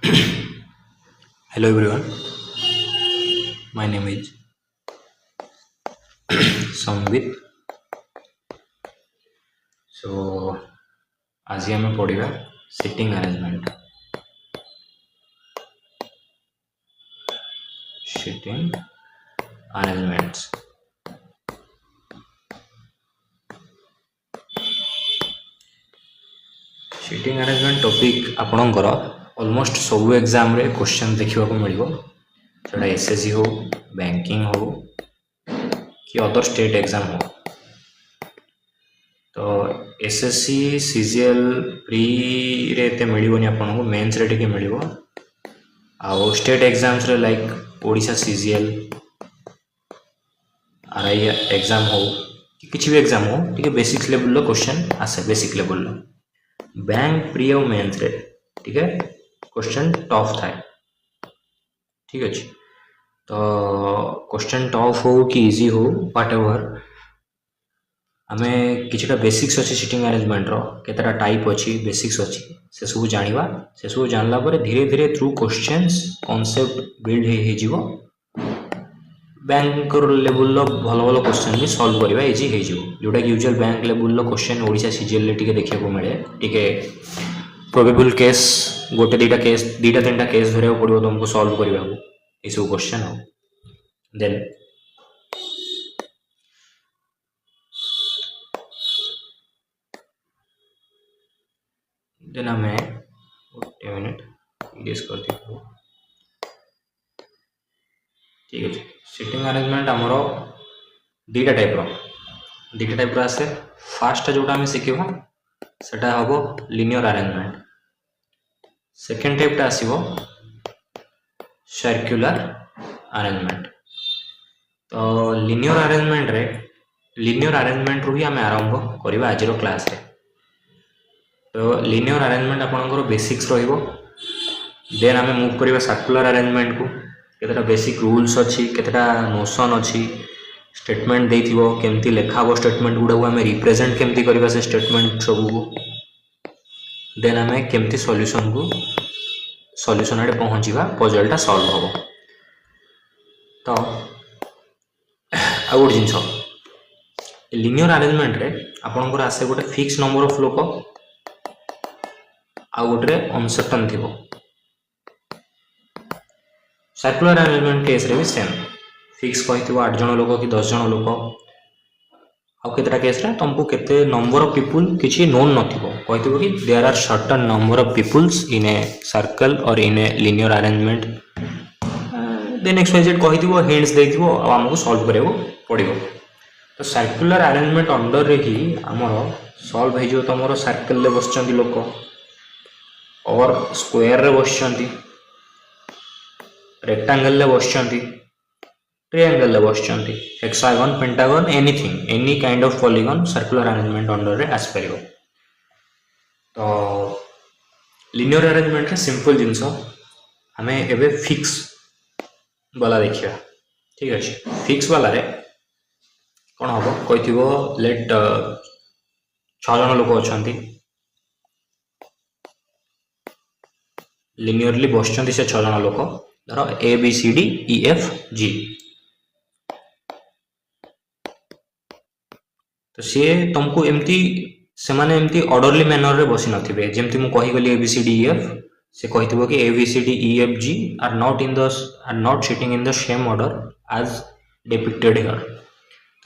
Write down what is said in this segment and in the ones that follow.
Hello everyone, my name is Samvit. So आज हम पढ़ा sitting arrangement sitting arrangements sitting arrangement topic आपणकर almost सब एग्जाम रे क्वेश्चन देखा मिलो जोटा एसएससी हो बैंकिंग हो कि अदर स्टेट एग्जाम हो तो एसएससी सीजीएल प्री रे एते मिलबनी आपको मेन्स रे टिके मिलिबो आउ स्टेट एग्जाम्स रे like Odisha CGL RI exam हो कि किसी भी एग्जाम हो टिके बेसिक्स लेवल लो क्वेश्चन आसे basic level low bank pre और मेन्स रे ठीक है क्वेश्चन टफ थाए ठीक अच्छे तो क्वेश्चन टफ हो कि इजी हो व्हाट एवर आमे किछटा बेसिक्स अच्छी सिटिंग अरेंजमेंट रो केतरा टाइप अच्छी बेसिक्स अच्छी से सब जानिबा से सब जानला पर धीरे धीरे थ्रू क्वेश्चंस कांसेप्ट बिल्ड हे जीवो बैंक लेवल लो भलो भलो क्वेश्चन भी सॉल्व करबा इजी हे जीवो जोटा कि usual bank level low question Odisha CGL ले टिके देखिया को मिले टिके प्रोबेबल केस गोटे दीटा तीनटा केस धरिया पड़ो तुमको सॉल्व करबा को ए सब क्वेश्चन हो देन हमें गोटे मिनट गेस करती ठीक है सिटिंग अरेंजमेंट आमर दीटा टाइप आसे फास्ट जोटा आम शिखा सेटा हम लिनियर अरेंजमेंट सेकेंड टाइपटा आसो सर्कुलर अरेंजमेंट तो लिनियर अरेंजमेंट रू ही आम आरंभ करवा आज क्लास रे तो लिनियर अरेंजमेंट आपंकर बेसिक्स रहिबो देन आम मूव करवा सर्कुलर अरेंजमेंट को केतटा बेसिक रूल्स अच्छी केतटा नोशन अच्छी स्टेटमेंट देथिबो केमती लेखा हो स्टेटमेंट गुडा को आम रिप्रेजेंट केमती करबा से स्टेटमेंट सब को देन आम केमती सॉल्यूशन आड़े पहुँचवा पजलटा सॉल्व हम तो आ गोटे जिनस लिनियर अरेंजमेंट रे आपनकर आसे गोटे फिक्स नंबर ऑफ लोक आ गोटे अनसर्टन थी सर्कुलर अरेंजमेंट केस रे भी सेम फिक्स कही 8 जन लोक कि 10 जन लोक आउ केतटा केस रे तुमको केते नंबर ऑफ पीपल किछि नोन नथिबो कहितबो कि there are certain number of peoples in a circle और in a linear arrangement then X Y Z कहितबो हिंट्स देथिबो आ हमको सॉल्व करेबो पड़िबो तो सर्कुलर अरेंजमेंट अंडर रे ही हमर सॉल्व हे जो तमरो सर्कल ले बसचंती लोक और स्क्वायर रे बसचंती रेक्टेंगल ले बसचंती ट्रायंगल ले बसचंती hexagon pentagon anything any kind of polygon circular arrangement अंडर रे आस परिबो तो लिनियर अरेंजमेंट रे सिंपल जिंस हमें एबे फिक्स वाला देखिया ठीक अछि फिक्स वाला रे कोन हबो कहिथिबो लेट 6 जन लोक अछंती लिनियरली बसचंती से 6 जन लोक धरो A B C D E F G तो सी तुमको एमती से माने एमती ऑर्डरली मैनर रे बसी नथिबे जेमती मु कहि गली A B C D E F से कहितबो कि A B C D E F G are not sitting in the same order as depicted here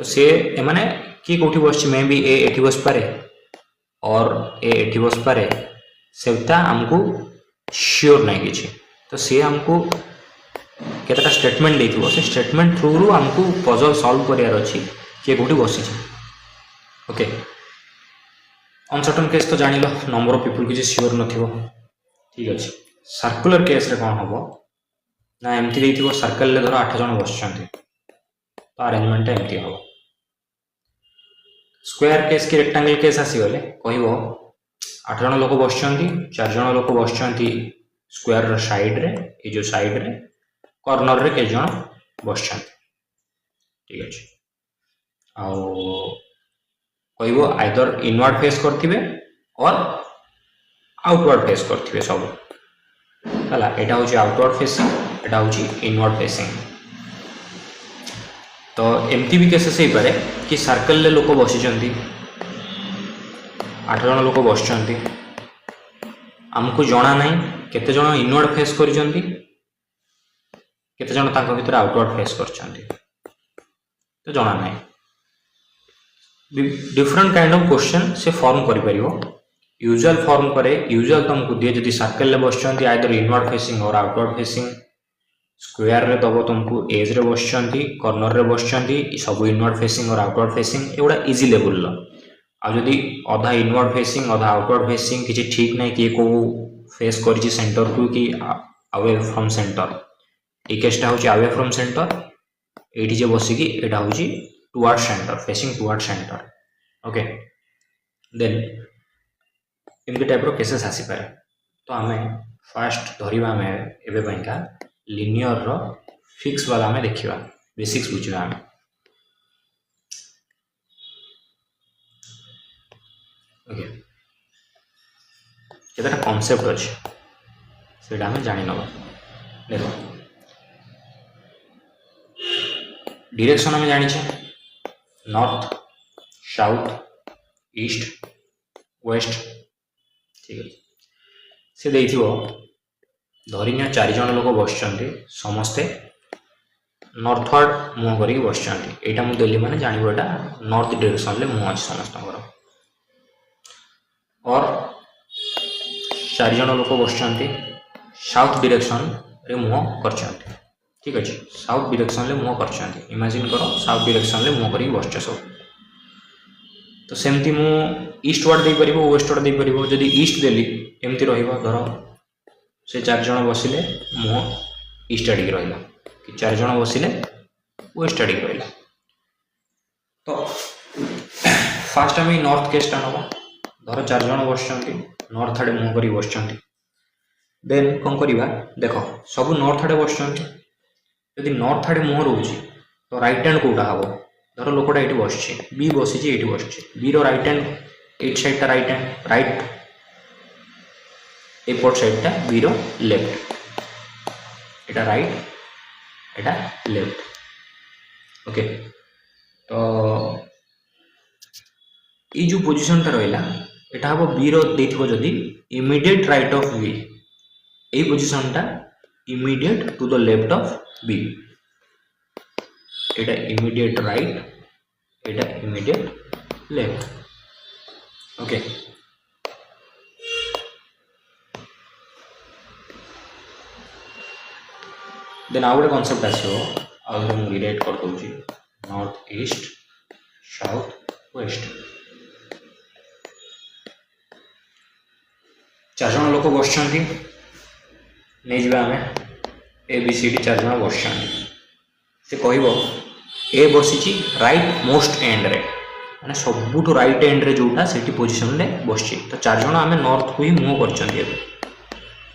तो से माने की कोठी बसछि मे बी ए एठी बस पारे और ए एठी बस पारे सेटा हमको श्योर नहीं किछि तो सी हमको केतटा स्टेटमेंट देथिबो से स्टेटमेंट थ्रू रु हमको पजल सॉल्व करियार अछि के कोठी बसछि ओके अनसर्टन केस तो जानिलो नंबर ऑफ पीपल किछि श्योर नथिबो ठीक अछि सर्कुलर केस रे कोन हबो ना एमती देथिबो सर्कल ले धरो 8 जन बसचंती तो अरेंजमेंट एमती हबो स्क्वायर केस की रेक्टेंगल केस आसी गले कहिबो 8 जन लोक बसचंती 4 जन लोक बसचंती स्क्वायर रो साइड रे ए जो साइड रे कॉर्नर रे के जन बसचंती ठीक अछि आ कहिबो आइदर इनवर्ड फेस करथिबे और आउटवर्ड फेस करथिबे सब हला एटा होची आउटवर्ड फेसिंग एटा होची इनवर्ड फेसिंग। तो एमती भी केसेस हो पारे कि सर्कल ले लोक बसी 8 जन लोक बस आमको जना ना केते जन इनवर्ड फेस कर केते जन तांको भीतर आउटवर्ड फेस कर तो जना ना। डिफरेंट काइंड ऑफ क्वेश्चन से फॉर्म करि परिबो। यूजुअल फॉर्म करे यूजुअल तुमको दिए जदि सर्कल ले बस आइदर इनवर्ड फेसिंग और आउटवर्ड फेसिंग। स्क्वायर रे दबो तुमको एज रे बस कॉर्नर रे बस सब इनवर्ड फेसिंग और आउटवर्ड फेसिंग एगुड़ा इजी लेवल आदि अधा इनवर्ड फेसिंग अधा आउटवर्ड फेसिंग किसी ठीक ना किए को फेस कर सेंटर को कि अवे फ्रॉम सेंटर। ये केसटा हूँ अवे फ्रॉम सेंटर ये बसिकी यहाँ हूँ toward centre facing toward centre. Okay then एमती टाइप रो केसेस आसीपारे। तो आमे फास्ट धरिबा आमे एबे पइका लिनियर रो फिक्स वाला आमे देखिबा बेसिक्स बुझिबा आमे। ओके केतेटा कांसेप्ट अछि सेटा आमे जानि नबा। देखो डायरेक्शन आमे जानि छे नॉर्थ साउथ ईस्ट वेस्ट। ठीक है से देखियो धरिनिया 4 जन लोक बस समस्ते नॉर्थवर्ड मुह करी बस यहाँ मुझे देली माने जानव यहाँ नॉर्थ डायरेक्शन ले मुह अच्छे समस्त। और 4 जन लोक बस साउथ डायरेक्शन रे मुह कर। ठीक अच्छे साउथ डायरेक्शन ले मुह कर इमेजिन करो साउथ डायरेक्शन ले मुह करी बस सब। तो सेमती मु ईस्ट वार्ड दे परिबो वेस्ट वार्ड दे परिबो। जदि ईस्ट देली एमती रहिबो धर से 4 जन बसिले मुह ईस्ट आड़ी रहिला कि 4 जन बसिले वेस्ट आड़ी रहिला। तो फास्ट आम नॉर्थ केसटा नवा धर 4 जन बस नॉर्थ आड़े मुह करी बस। देन कौन करवा देख सब नॉर्थ आड़े बस जदि नॉर्थ आड़े मुह रोचे तो राइट हैंड कौटा हम धर लोकटा ये बस बी बसी ये बस बी रईट हैंड एट साइडटा राइट हैंड राइट एपट साइडटा बी लेफ्ट एटा राइट एटा लेफ्ट। ओके तो ये जो पोजिशन टा रहा एटा हम बी रो जदि इमीडिएट राइट ऑफ बी ये पोजिशन टा immediate to the left of B एटा इमीडिएट राइट एटा इमीडिएट लेफ्ट। ओके देन आउ गोटे कॉन्सेप्ट आसो आउ रिलेट कर दूची नॉर्थ ईस्ट साउथ वेस्ट। 4 जन लोक बस नहीं जावा आम ए बी सी डी 4 जन बस से कह ए बसी राइट मोस्ट एंड रे माने सबुठ राइट एंड रे जोटा सेठी पोजीशन ले बसची। तो 4 जन आम नॉर्थ को ही मुह कर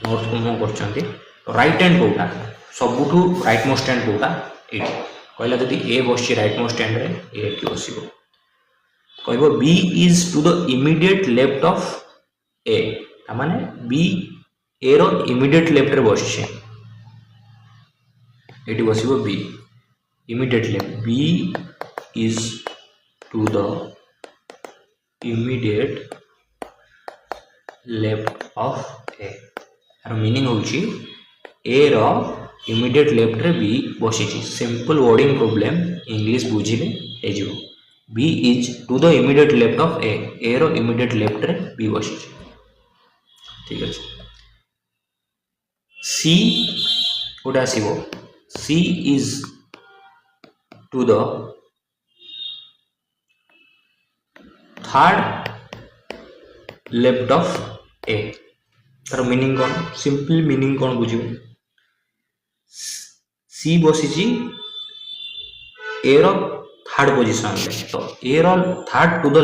नॉर्थ को मुह कर तो राइट एंड कोटा सबुठ राइट मोस्ट एंड कोटा ये कहला जदि ए बस राइट मोस्ट एंड रे ए बस कह B is to the immediate left of A माने B A row immediate left रे बस ये बस B immediate left B is to the immediate left of A यार मीनिंग होची ए रो इमीडिएट लेफ्ट रे बी बसी सिंपल वर्डिंग प्रॉब्लम इंग्लिश बुझिले ए जो B is to the immediate left of A row immediate left रे B बसी। ठीक है सी गोटे आसो सी is to the third left of A तार मीनिंग कौन सिंपल मीनिंग कौन बुझ सी बसी ए रो थर्ड पोजिशन तो ए रो third to the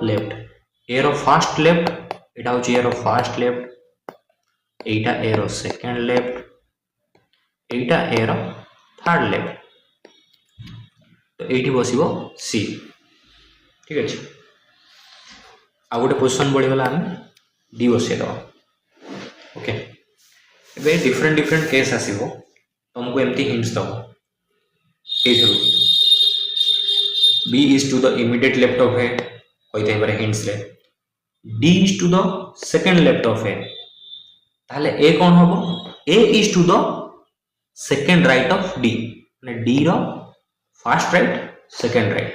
left A रो फर्स्ट लेफ्ट एटा हूँ ए रो फर्स्ट लेफ्ट एटा ए रो सेकंड लेफ्ट एटा ए रो थर्ड लेफ्ट तो ये बसो सी। ठीक अच्छे आ गोटे पोजिशन बढ़ीगला आम डी बसई दवा। ओके वे डिफरेंट डिफरेंट केस आसीबो तुमको एमती हिंट्स दबो ए through B is to the immediate left of A कहते हैं बारे hints रे D is to the second left of A ताले A कौन होबो A is to the second right of D माने D रो first right second right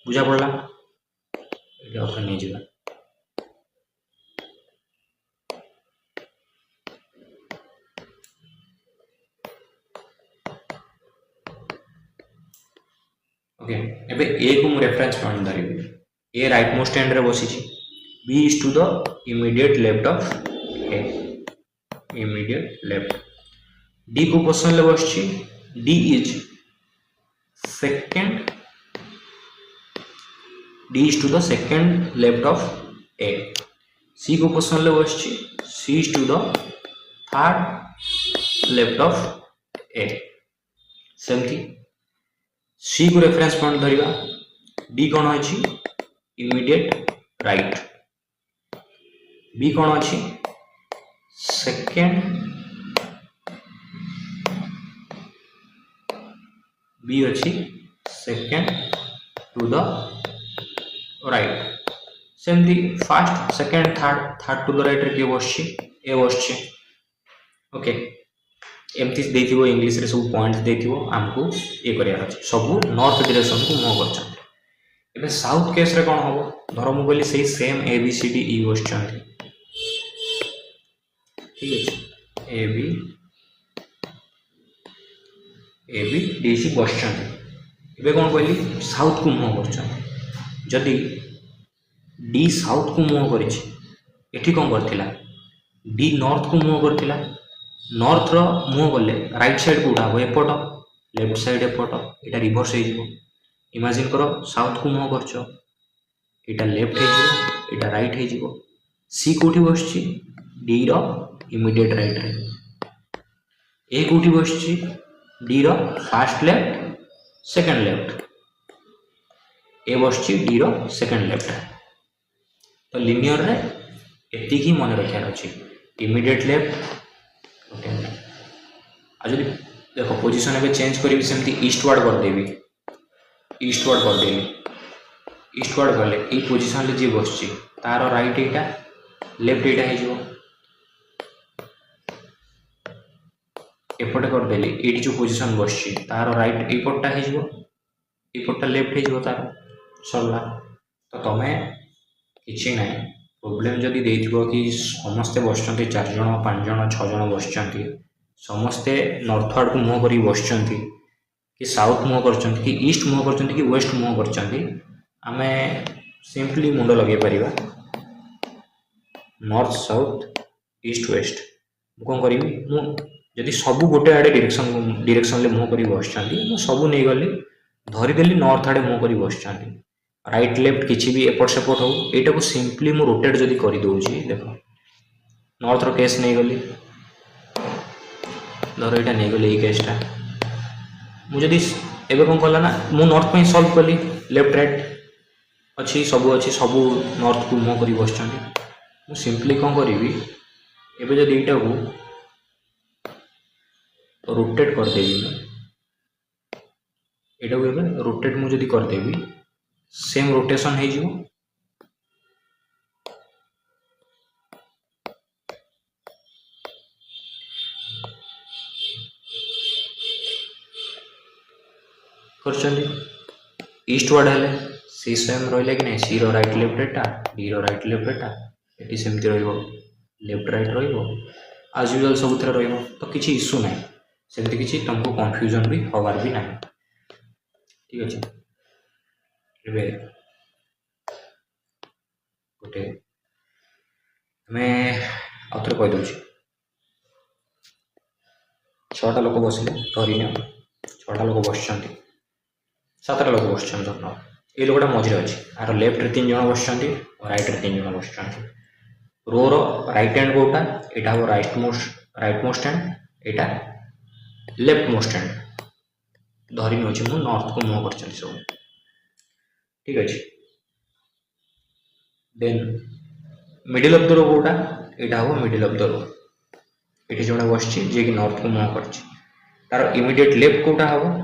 बुझा पड़ला एटा अपन नहीं जिबा ओके एबे A को मु रेफरेंस पॉइंट धरिबी A राइट मोस्ट एंड रे बसी छी B is to the immediate left of A immediate left D को पोजीशन ले बसछि D is second D is to the second left of A C को position ले बसछि C is to the third left of A सेमती C को reference point धरिबा D कोन अछि immediate right B कोन अछि सेकंड B अछि सेकंड टू द राइट सेमती first second third to the right रे के बसछि ए बसछि ओके एमती देथिबो इंग्लिश रे सब पॉइंट्स देथिबो हमको ए करिया अछि सब नॉर्थ डायरेक्शन को मूव करछन एबे साउथ केस रे कोन होबो धरो मु बोली सेही same A B C D E बसछन ठीक है ए बी डी सी बसछन एबे कोन कहली साउथ को मूव करछन जदी डी साउथ को मूव करिछि एठी कोन करथिला डी नॉर्थ को मूव करथिला नॉर्थ रो मूव गले राइट साइड को उठाबो एपट लेफ्ट साइड एपट एटा रिवर्स हे जिवो इमेजिन करो साउथ को मूव करछो एटा लेफ्ट हे जिवो एटा राइट हे जिवो सी कोठी बसछि डी रो इमीडिएट राइट रे ए कोठी बसछि डी रो फर्स्ट लेफ्ट सेकंड लेफ्ट ए बसछि डी रो सेकंड लेफ्ट तो लिनियर रे एति की मन रखियार अछि इमीडिएट लेफ्ट आज देखो पोजीशन एबे चेंज करी सेमती ईस्टवर्ड कर देबी ईस्टवर्ड कर देबी ईस्टवर्ड गले ए पोजीशन ले जे बसछि तारो राइट एटा लेफ्ट एटा हे जिवो एपटे कर देली एटी जो पोजीशन बसछि तारो राइट एपटटा हे जिवो एपटटा लेफ्ट हे जिवो तारो सरला तो तमे किछि नै प्रॉब्लम जदी देथिबो कि समस्ते बसचंती 4 जण 5 जण 6 जण बसचंती समस्ते नॉर्थवर्ड को मूव करी बसचंती कि साउथ मूव करचंती कि ईस्ट मूव करचंती कि वेस्ट मूव करचंती आमे सिंपली मुंडो लगे परिबा नॉर्थ साउथ ईस्ट वेस्ट कोन करिवि मु जदी सब गोटे आडे डायरेक्शन ले मूव करी बसचंती मु सब नै गली धरि देली नॉर्थ आडे मूव करी बसचंती राइट लेफ्ट किछि भी एपट सेपट हो एटा को सिंपली मु रोटेट जदी करी दोउची देखो नॉर्थ रो केस नै गली धर एटा नै गली ए केसटा मु जदी एबे कोन करला ना मु नॉर्थ पे सॉल्व कली लेफ्ट राइट अछि सब नॉर्थ को मूव करी बसचंती मु सिंपली कोन करिवि एबे जदी एटा को रोटेट कर देबी एटा को एबे रोटेट मु जदी कर देबी सेम रोटेशन है जो करचंदी ईस्टवर्ड हेले सी सेम रहले कि नै सी रो राइट लेफ्ट एटा डी रो राइट लेफ्ट एटा एटी सेमती रहइबो लेफ्ट राइट रहइबो आज यूजुअल सब थरे रहइबो तो किछि इशू नै सेमती किछि तुमको कंफ्यूजन भी होबार भी नै ठीक अछि एबे गोटे मैं आउथरे कहि दउछि 6टा लोक बसिले धरिनियो 6टा लोक बसचंती 7टा लोक बसचंती धरनो ए लोकटा मझिरे अछि आरो लेफ्ट रे 3 जण बसचंती और राइट रे 3 जण बसचंती रो रो राइट हैंड कोटा एटा हो राइट मोस्ट हैंड एटा लेफ्ट मोस्ट हैंड धरिनियो अछि मु नॉर्थ को मूव करचंती सब ठीक अछि then middle of the row कोटा एटा हो मिडिल ऑफ द रो ये जड़े बस जे कि नॉर्थ को मुह कर तार इमिडिएट लेफ्ट कोटा हम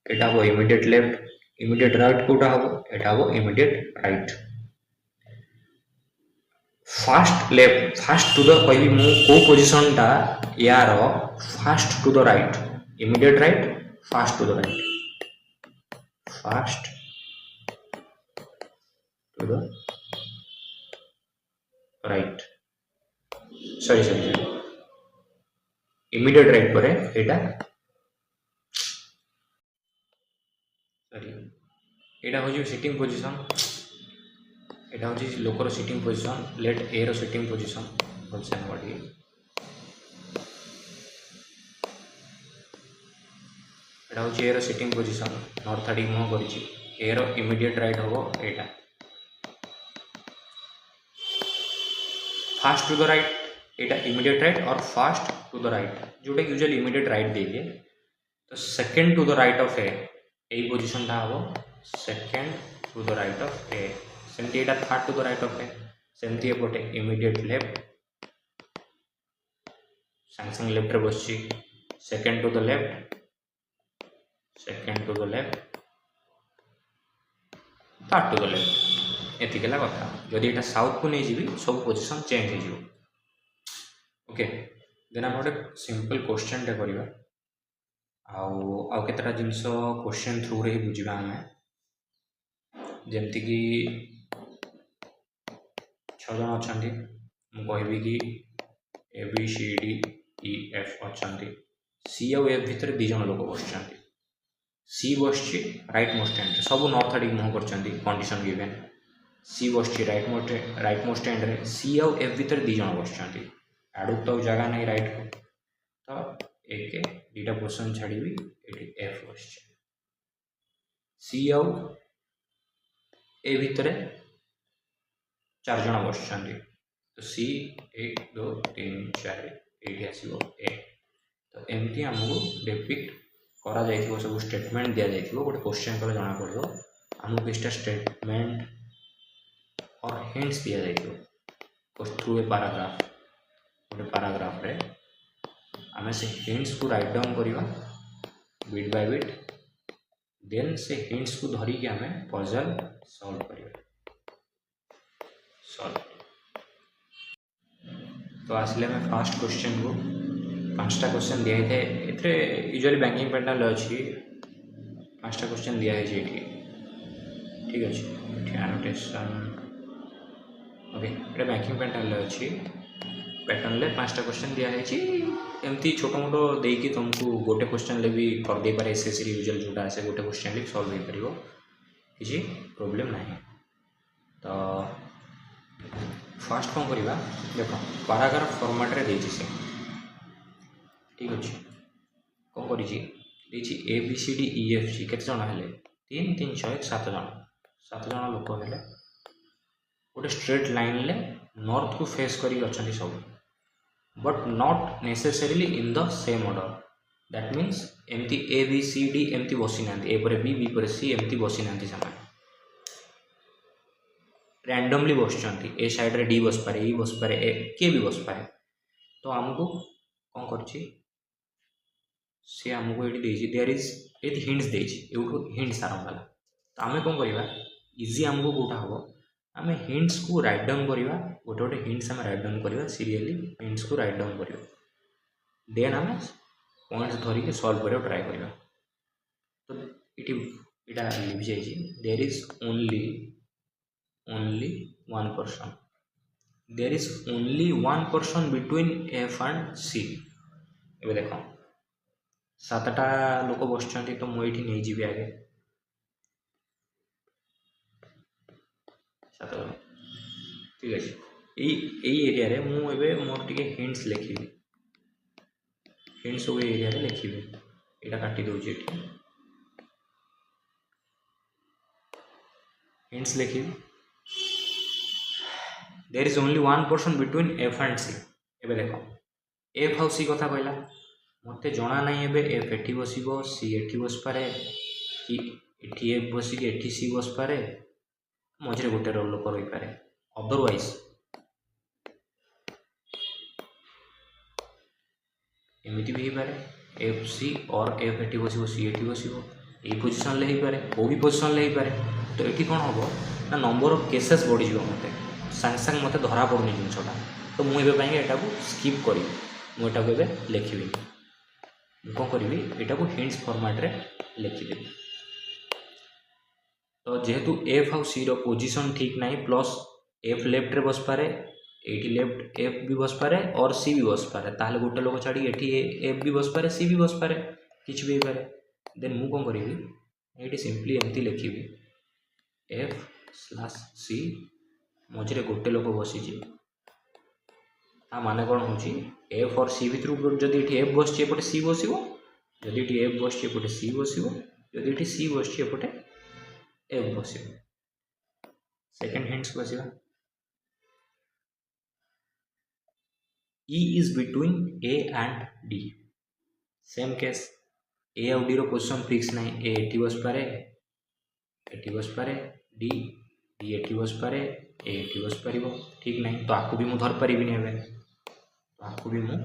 यहाँ हम इमिडिएट लेफ्ट इमिडिएट राइट कोटा हम यहाँ हम immediate right first left first to the कहि मु को पोजीशन टा यार first to the right immediate right first to the right first to the right sorry sorry immediate right पर एटा सॉरी एटा हो सिटिंग पोजीशन एटा हो लोकर सिटिंग पोजीशन लेट ए रो सिटिंग पोजीशन भलसे नोटी एटा हो ए रो सिटिंग पोजीशन नॉर्थ आड़ी मुह करिछि ए रो इमिडिएट राइट होबो एटा फास्ट टू द राइट एटा इमिडिएट राइट और फास्ट टू द राइट जोटा यूजुअली इमिडिएट राइट दे दिए तो second to the right of A यही पोजीशन टा हम second to the right of A सेमती एटा third to the right of A सेमती एपटे इमिडिएट लेफ्ट संग संग लेफ्ट रे बसची second to the left second to the left third to the left एतिकला कथा जदि एटा साउथ को नहीं जीवी सब पोजीशन चेंज हो जीवो ओके देन हम गोटे सिंपल क्वेश्चन टे करबा आउ केतरा जिंस क्वेश्चन थ्रू रे बुझिबा हमें जेमति कि 6 जन अछंती मु कहबी कि A B C D E F अछंती सी और एफ भीतर 2 जन लोक बसचंती सी बसची राइट मोस्ट एंड सब नॉर्थ आड़ी मुह करचंती कंडीशन गिवन सी बसची राइट मोस्ट एंड रे सी और एफ भीतर 2 जन बसचंती आड़ू तो जगह नहीं राइट को तो एक दुटा पोजिशन छाड़ी ये एफ बस सी आउ ए भितर 4 जन बस तो सी 1 2 3 4 ये आसो ए तो एमती आमको डेपिक्ट करा जाइथिबो सब स्टेटमेंट दिया जाइथिबो गोटे क्वेश्चन कले जना पड़ो आमको किछटा स्टेटमेंट और हिंट्स दिया जाइथिबो थ्रू ए पैराग्राफ गोटे पैराग्राफ रे आमे से हिंट्स को राइट डाउन करिवा बिट बाय बिट देन से हिंट्स को धरी के आमे पजल सॉल्व करिवा सॉल्व तो आसले में फर्स्ट क्वेश्चन को 5टा क्वेश्चन दिया थे एथरे यूजुअली बैंकिंग पैटर्न अच्छी 5टा क्वेश्चन दिया है ये ठीक अच्छे एनोटेशन ओके ये बैंकिंग पैटर्न अच्छी पैटर्न ले 5टा क्वेश्चन दिया है एमती छोटो मोटो देकी तुमको गोटे क्वेश्चन ले भी कर दे पारे एसएससी यूजुअल जोटा आसे गोटे क्वेश्चन ले सॉल्व हो पारिबो किसी प्रॉब्लम नहीं तो फर्स्ट कौन करवा देखो पैराग्राफ फॉर्मेट रे देछि से ठीक अछि कौन करिछि देछि A B C D E F G केते जण हेले 3 3 6 7 जण लोक हेले गोटे स्ट्रेट लाइन ले नॉर्थ को फेस करी अछंती सब but not necessarily in the same order that means एमती ए बी सी डी एमती बसी ना ए पर बी पर सी एमती बसी ना से रैंडमली बसचंती ए साइड रे डी बस पारे ई बस पारे ए के भी बस पारे तो हमको कौन करछि से हमको एटी देछि देयर इज एटी हिंट्स देछि एउठो हिंट्स आरंभ होला तो आमे कौन करबा इजी हमको कोटा हबो आमे हिंट्स को राइट डाउन करिवा गोटे गोटे हिंट्स आमे राइट डाउन करिवा सीरियली हिंट्स को राइट डाउन करिवा देन आमे पॉइंट्स धरि के सॉल्व करियो ट्राई करिवा तो इटा लिख जाय छी there is only one person there is only one person between F and C एबे देखो 7टा लोक बसचंती तो मुई नहीं जीवी आगे 7 ठीक है यही एरिया रे मु एबे मोर टिके हिंट्स लिखिबी हिंट्स ओ एरिया रे लिखिबी एटा काटी दोछि एठी हिंट्स लिखिबी there is only one person between F and C एबे देखो एफ हाउ सी कथा कहला मते जना नहीं एबे एफ एठी बसिबो सी एठी बस पारे कि एठी एफ बसी कि एठी सी बस पारे मझरे गोटे रोल लोक रही पारे अदरवाइज एमती भी हो पारे एफ सी और एफ एटी बस सी एटी बस ये पोजिशन हो पारे को भी पोजिशन हो पारे। तो ये कौन हम ना नंबर ऑफ केसेस बढ़ी मत सांगे सांगे मत धरा पड़ूनी जिनसा। तो मुझे यहाँ स्किप करी मुझे लिखी कौन करी यहाँ को हिंट्स फॉर्मेट रे लिखिदेवी। तो जेहेतु एफ आउ सी पोजिशन ठीक ना प्लस एफ लेफ्ट रे बस पारे एटी लेफ्ट एफ भी बस पारे और सी भी बस पारे ताहले गोटे लोक छाड़ी एटी एफ भी बस पारे सी भी बस पारे किसी भी पारे। देन मु कौन करी ये सिंपली एमती लिखी एफ स्लैश सी मझे गोटे लोक बसी माने कौन हो एफ और सी भितर जदि एफ बस एपटे सी बस जदि एफ बस एपटे सी बस जदि सी बस एपटे एफ बस। सेकेंड हिंट्स को आसवा E is between A and D। Same case A आउ डी रो पोजिशन फिक्स ना ए एटी बस पारे एटी बस पारे डी डी एटी बस पारे ए एटी बस पार ठीक ना। तो आपको भी मुझे धर पारि तो आपको भी मुझे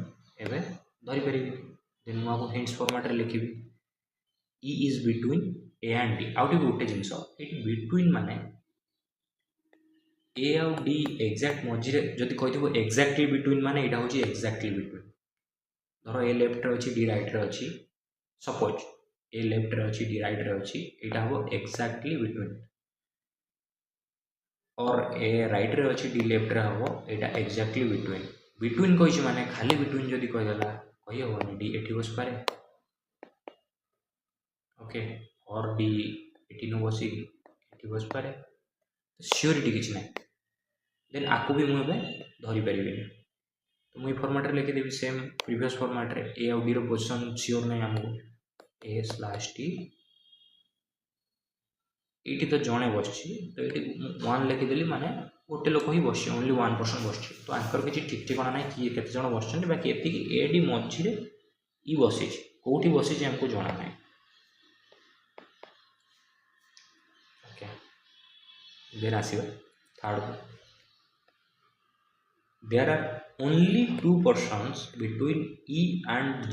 धरी पारि। देन मुझे हिंट्स फॉर्मेट रे लिखी E is between A and D। Out गोटे जिनस ये बिटवीन माने ए आउ डी एक्जाक्ट मझे जदि कही एक्जाक्टली बिटवीन माने यहाँ हूँ एक्जाक्टली बिटवीन। धर ए लेफ्ट रे अच्छी डी राइट रे अच्छी सपोज ए लेफ्ट रे अच्छी डी राइट रे अच्छी यहाँ हम एक्जाक्टली बिटवीन और ए राइट रे अच्छी डी लेफ्ट रे हम यहाँ एक्जाक्टली बिटवीन। बिटवीन कही माने खाली बिटवीन जदि कहीदेला कही हेनी डी एटी बस पारे ओके और डी एटी नु बस एटी बस पारे सियोरीटी किसी ना। देन आपको भी मुझे धरी पारि। तो मुझे फॉर्मेट रे लिखिदेवी सेम प्रीवियस फॉर्मेट रे ए आउ डी रो पोजिशन सियोर नहीं आमको ए स्लैश टी ये तो जड़े बस तो ये वन लिखिदेली माने गोटे लोक ही बस ओनली 1% बस। तो आंकर किसी ठीक ठिकाना ना किए केते जण बस बाकी ये ए डी मझे ई बस कौटी बस आमको जना ना। ओके देन आसवा थर्ड को there are only 2 persons between E and G।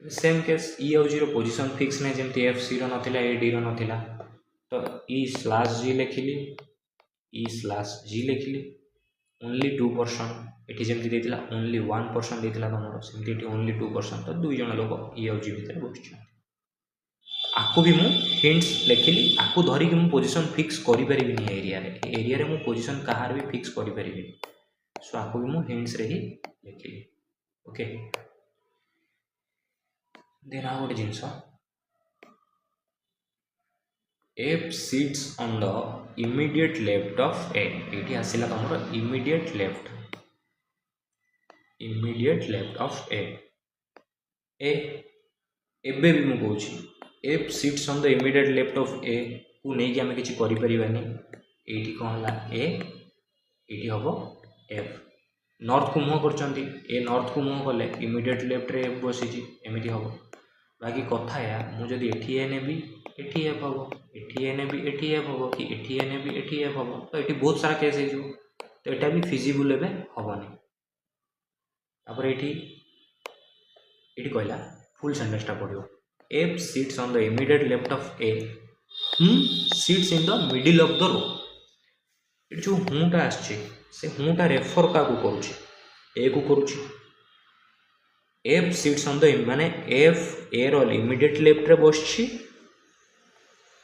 Same case E और G रो पोजिशन फिक्स नहीं जमती F C row नथिला A D रो नथिला। तो E स्लैश G लिखिली E स्लैश G लिखिली ओनली 2 पर्सन एटी जमती देथिला ओनली 1% देथिला तमरो सेमती एटी ओनली 2%। तो दुई जण लोक E और G भितर बसछ। आपको भी मुझे हिंट्स लिखिली आपको धरिकी मुझे पोजिशन फिक्स करें एरिया रे मुझे पोजिशन कहार भी फिक्स करें। सो आपको भी मुझे हिंट्स रे ही लिखिली ओके। देन आ गोटे जिनस F sits on the immediate left of A ये आसला तुम इमीडिएट लेफ्ट ऑफ ए एबे भी मुझे कहूँ F sits on the immediate left of A को नहीं आम कि ये कौन है ए ये हम एफ नॉर्थ को मुँह कर ए नॉर्थ को मुँह कले इमीडिएट लेफ्ट रे एफ बसी एमती हम। बाकी कथा या मुझे एटी ए नेबी एटी एफ हम एटी ए नेबी एटी एफ हम कि एटी ए नेबी एटी एफ हम। तो ये बहुत सारा केस हो तो यहाँ भी फिजिबल एवं हेनी। तापर ये कहला फुल सेंटेंसटा पढ़ो F sits on the immediate left of A sits in the middle of the row. ये जो हुटा आसे हुटा रेफर क्या करुच्ची ए को करुच्ची एफ सिट्स ऑन द माने F A row immediate left रे बस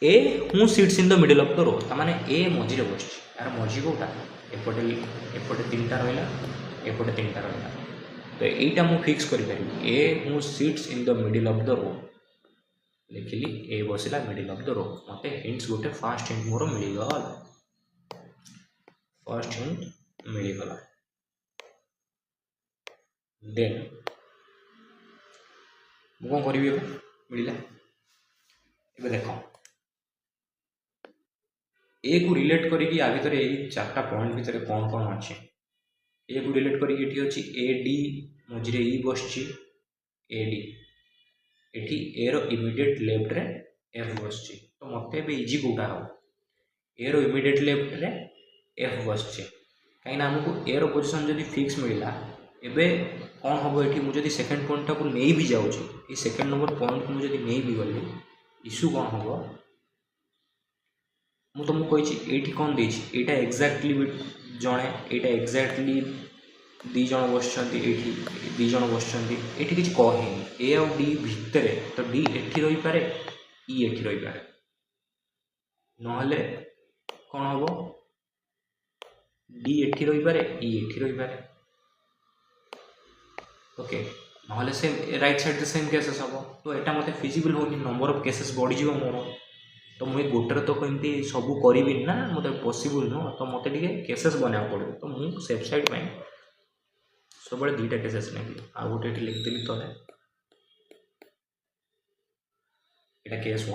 ए हूँ sits in the middle of the row ताने ए मझे बस यार मझी कौटा एपटे एपटे 3टा रहा एपटे 3टा रहा। तो यहीटा मुझे फिक्स करी ए हूँ sits in the middle of the row लिखिली ए बसला मिडिल ऑफ द रो। मत हिंट्स गोटे फास्ट हिंट मोर मिलगला फर्स्ट हिंट मिलगला। देन मु कौन करी मिलला ए देख ए को रिलेट करी आ भितर यही 4टा पॉइंट भितर कौन कौन अच्छे ए को रिलेट करी अच्छी ए डी मझे ई बस ए डी एटी ए रो इमीडिएट लेफ्ट रे एफ बस। तो मत इजी कौटा हम ए रो इमीडिएट लेफ्ट रे एफ बस कहीं आमको ए रो पोजिशन जब फिक्स मिलला एबे कौन हम ये मुझे सेकेंड पॉइंट को नहीं भी जाऊँगी ये सेकेंड नंबर पॉइंट को मुझे नहीं भी गली इश्यू कौन हम मु तुमको कही कौन देती यहाँ एक्जाक्टली जड़े यहाँ एक्जाक्टली दी जन बस दी जन बस ये किसी कहे ए आउ डी भितर तो डी एठी रही पारे ई एठी रही पारे नहले कौन हम डी एठी रही पारे ई एठी रही पारे ओके नहले same right side same cases हम तो यहाँ मत फिजिबल होनी नंबर ऑफ केसेस बढ़ी मोर तो मुझे गोटे तो कमी सब करी ना मत पॉसिबल नुह तो मत केसेस बनाया पड़ो तो मुझे सेफ साइड में सब बड़े दुईटा केसेस नहीं आ गोटे लिखिदेली तले यहाँ केस 1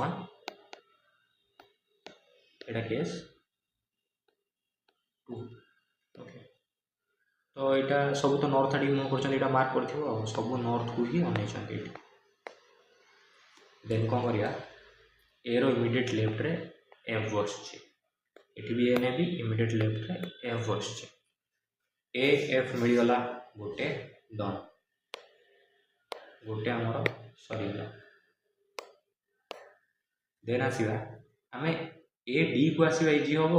यहाँ केस 2 ओके तो यहाँ सब तो नॉर्थ आड़ी मुझे कर मार्क कर सब नॉर्थ को ही अनेक देन कौन करिया ए रो इमीडिएट लेफ्ट रे एफ बस ये भी ए ने भी इमीडिएट लेफ्ट रे एफ बस ए एफ मिलगला गोटे डन गोटे आमर सरीगला देन आसवा आम ए डी को आसवा इजी हम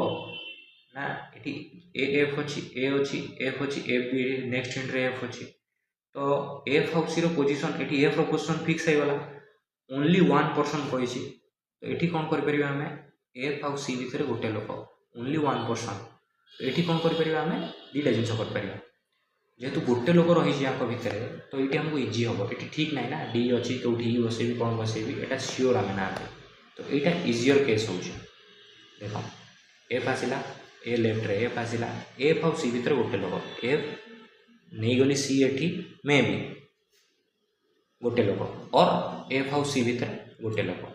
ना ये ए एफ अच्छी एफ अच्छी एफ बी नेक्स्ट इंट्रे एफ अच्छी तो एफ हाउस पोजिशन ये एफ रोजिशन फिक्स हो गला ओनली 1% कही तो ये कौन करें आम एफ आउ सी भितर गोटे लोक ओनली 1% तो ये कौन करें आम दुटा जिन कर जेहेतु गोटे लोक रही भितर तो ये आमको इजी हम ये ठीक ना ना डी अच्छी कौटी बसैबी कौन बसैबी यहाँ सियोर आम ना तो यहाँ इजियर केस हो देख एफ आसला ए लेफ्ट रे एफ आसला एफ आउ सी भितर गोटे लोक एफ नहीं गली सी एटी मे बी गोटे लोक और एफ आउ सी भितर गोटे लोक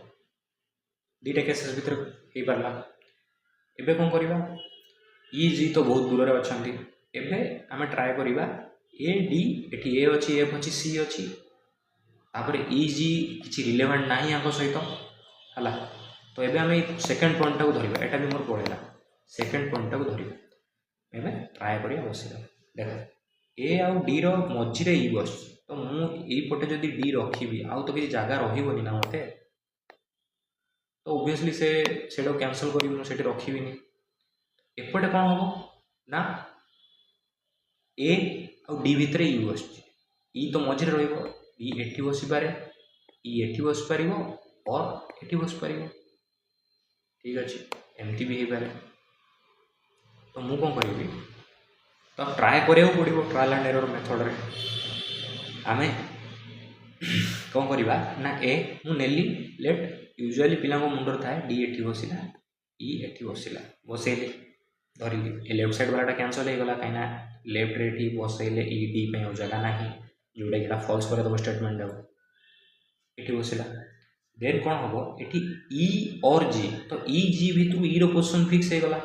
दुटा केसेस भितर हो पारा एबे कौन करवा ई जी तो बहुत दूर अच्छा एबे आम ट्राए करवा ए डी एटी ए अच्छी एफ अच्छी सी अच्छी तापर ई जी किसी रिलेवेंट ना यहाँ सहित है तो एबे आम सेकेंड पॉइंट को धरवा यहाँ भी मोर पड़ेगा सेकेंड पॉइंट को धरवा एबे ट्राए कर बसवा देख ए आउ डी रो मझे ई बस तो मुझे जदि डी रखी आउ तो किसी जगह रही ना मत तो ओबियसली से कैंसल कर रखी एपटे कौन हम ना ए आउ डी भितर ई बस ई तो मझे री एटी बस पारे ई एटी बस पार और एटी बस पार ठीक अच्छे एमती भी हो पारे तो मुझे कौन करी तो ट्राए करा पड़ो ट्रायल एंड एरर मेथड रे आम कौन करवा ना ए मुझे लेफ्ट यूजुअली पिला मुंडर थाए डी एटी बसला ई एटी बसला बसैली धरिली ए लेफ्ट साइड वाला कैंसल हो गला कहीं लेफ्ट रे टी बसैले ई डी पे जगह ना जोटा कि फॉल्स कर दब स्टेटमेंट ये बसला देन कौन हम ये ई और जी तो ई जी भितर ई रो पोजिशन फिक्स हो गला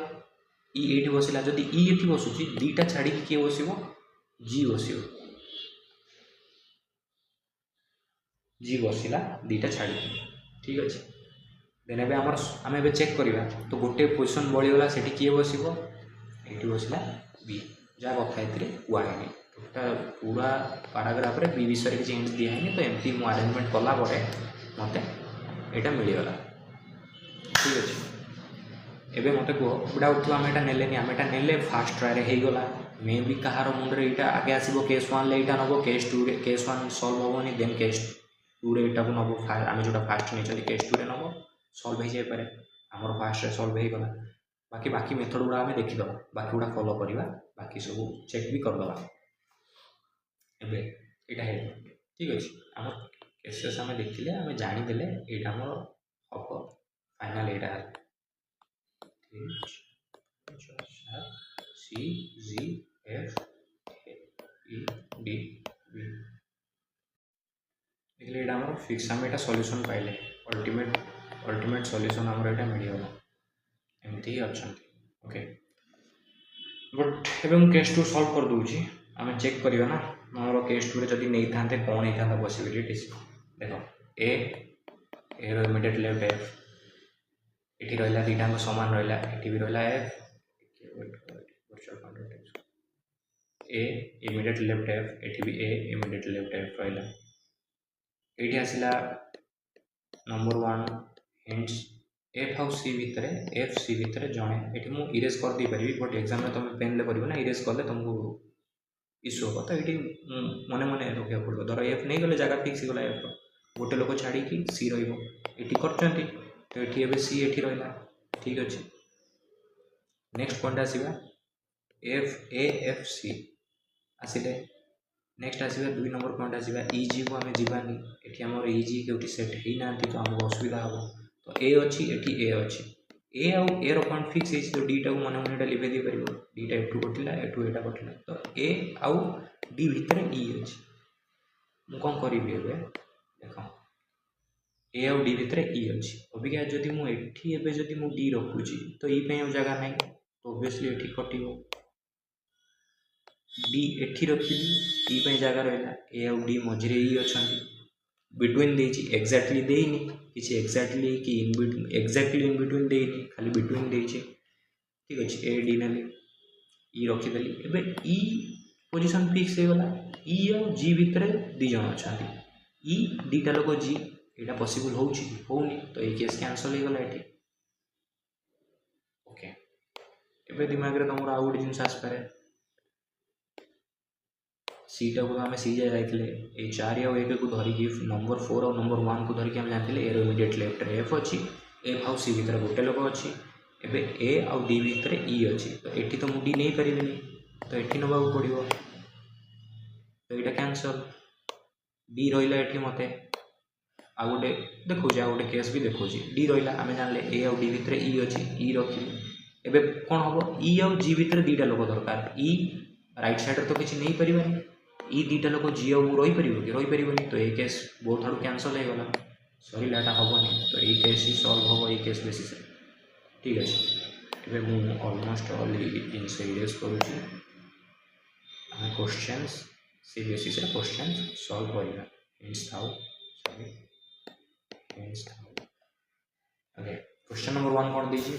ई एटी बसला जदि ई एटी बसुची दीटा छाड़ी किए बस जी बस जी बसला दीटा छाड़ी ठीक अच्छे देन ए आम ए चेक करवा तो गोटे पोजिशन बढ़ीगला से किए बस ये बसला बी जहाँ कथा कहनी पूरा पाराग्राफ रे बी विषय किसी हिंट दिखाई तो एमती मु अरेंजमेंट कला मत यहाँ मिलगला ठीक अच्छे एबे मत कह डाउट थो आम यहाँ नेले आम यहाँ नेले फास्ट ट्राए होगला मे भी कहार मुंडे यहाँ आगे आसो केस 1 यहाँ नब केस 2 केस 1 सल्व हेनी देन केस 2 यहाँ को नब आम जो फास्ट नहीं केस 2 नब सल्व हो जाए आमर फास्ट सल्व होगला बाकी बाकी मेथड गुड़ा आम देखीद बाकी गुड़ा फॉलो करवा बाकी सब चेक भी करदे यहाँ ठीक अच्छे आम केसेस आम देखिले आम जानीदे यहाँ आम हम फाइनाल यहाँ सी G F E D B देखिए यहाँ आम फिक्स आम यहाँ सॉल्यूशन पाइले अल्टीमेट सॉल्यूशन आमर यहाँ मिलगला एमती ही अच्छा ओके बट एवं केस 2 सॉल्व कर दूची आम चेक करियो ना मोर केस 2 रे जदी नहीं थांते कौन ही था पॉसिबिलिटीज देखो ए रो इमीडिएट लेफ्ट एफ एटी रहला दीटा को समान रहला एटी भी रहला F A immediate left F एठी भी ए इमिडिएट लेफ्ट एफ रहिला एठी आसिला नंबर 1 हिंट्स एफ आउ सी भितर एफ सी भितर जणे एठी मु इरेज कर दी परिबी बट एग्जाम में तुम पेन ले परिबो ना इरेज करले तुमको इश्यू होगा तो ये मने मने रखा पड़ो धर एफ नहीं गले जगह फिक्स गला एफ गोटे लोक छाड़ी सी रही कर तो सी एठी रहा ठीक अच्छे नेक्स्ट पॉइंट आसवा एफ ए एफ सी आसिले नेक्स्ट आसवा 2 नंबर पॉइंट आसवा इ जी को आम जावानी ये आम इ जी के सेट होना तो आमको असुविधा हम तो ए अच्छी एटी ए अच्छी ए आउ ए पॉइंट फिक्स है तो डी टाक मन मन लिभे दी पार डीटा एठू कटिला एठू एटा कटिला तो ए आउ डी भितर इ अच्छी मु कौन करी देख ए आउ डी भितर इ अच्छी अबिका जदि मु एठी एबे जदि मु डी रखुची तो इ पे जगह नहीं तो ऑब्वियसली एठी कटिबो डी एठी रखी इ पे जगह रहा ए आउ डी मझिरे इ अछंती बिटवीन देछि एक्जाक्टली देइनी किछि एक्जाक्टली कि in between exactly in between देइनी खाली बिटवीन देछि ठीक अछि ए डी नेली इ रखी देली एबे इ पोजीशन फिक्स हे गला इ और जी भितर दी जण अछंती इ डीटा लोक जी एटा पॉसिबल होउछि होउनी तो ए केस कैंसिल हे गला एठी ओके एबे दिमाग रे तमरा आउट जिंस आस पारे सीटा को आम सी जाए ये 4 या 1 को धरिकी नंबर 4 और नंबर 1 को धरिकी आम जानते एर इमिडिएट लेफ्ट एफ अच्छी एफ आउ सी भितर गोटे लोक अच्छी एबे ए आउ डी भितर इ अच्छी तो एठी तो मुझे नहीं पारि तो एठी नवा पड़ो तो यहाँ कैंसल डी रहा एठी मते आ गोटे देखो आ गोटे केस भी देखो डी रहा आम जानले ए आउ डी भितर इ अच्छी इ रखी एबे कौन हम इ आउ जी भितर दीटा लोक दरकार इ राइट साइड तो किसी नहीं पारिबानी इ दीटा लोक जी आउ रही पार कि रही पारनी तो ये केस बहुत आड़ कैंसल हो गला सरीला हेनी तो ये केस ही सल्व हम ये केस बेसिस ठीक अच्छे मुझे ऑलमोस्ट ऑल जिनस इरेज करुँच क्वेश्चंस से बेसिस क्वेश्चंस सॉल्व करवा हिंट्स थाउ सॉरी हिंट्स थाउ ओके क्वेश्चन नंबर 1 कौन दीजिए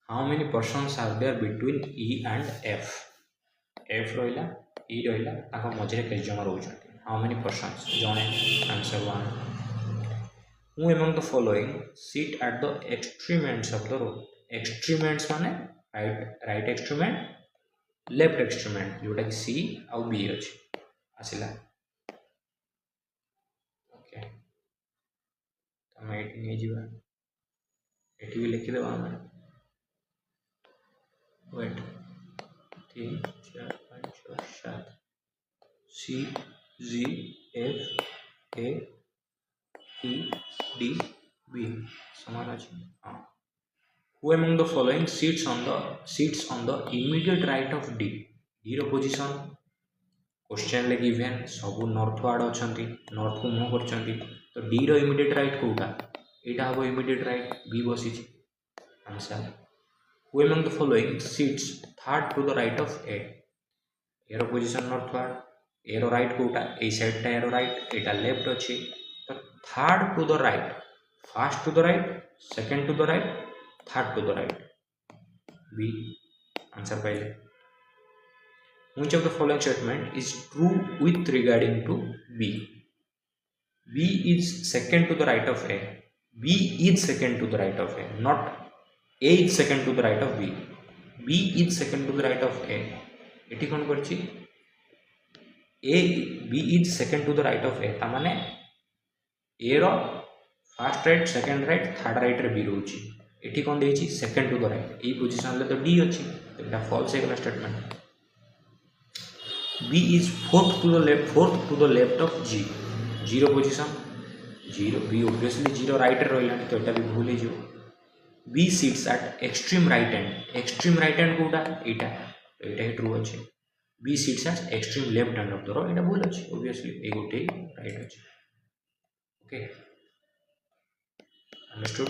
how many persons are there between E and F F रहा इ रहा मझे कई जन रोचे हाउ मेनी पर्सन्स जड़े answer 1 who among the following sit at the extreme ends of the road extreme ends माने right extreme end left extreme and जोटा कि सी आउ बी अच्छी आसला ओके आम ये भी लिखिदेव आम wait 3 4 5 6 7 C G F A E D B समान अच्छे हाँ who among the following sits on the immediate right of D D रो पोजीशन क्वेश्चन ले गिवन सब नॉर्थ वार्ड अच्छी नॉर्थ को मुह कर तो डी रो इमीडिएट राइट कोटा यहाँ हम इमीडिएट राइट बी बसी answer who among the following sits third to the right of A एर पोजीशन नॉर्थ वार्ड एर राइट कोटा ए साइड एर राइट एटा लेफ्ट अच्छी तो third to the right first to the right second to the right third to the right B answer पहले which of the following statement is true with regarding to b b is second to the right of a b is second to the right of a not a is second to the right of b b is second to the right of a एटी कौन करछि A B is second to the right of A तामाने A रो first right second right third right रे B रोची एटी कौन देछि second to the right A position ले तो डी अछि तो एटा फॉल्स है statement B is fourth to the left of G zero position zero B obviously zero right रे रहलानी तो एटा भी भूल हे जो B sits at extreme right hand Kota एटा तो यहाँ ही ट्रू अच्छे B sits at extreme left hand of the row यहाँ भूल अच्छे ऑब्वियसली ए गोटे राइट अच्छे ओके अंडरस्टूड।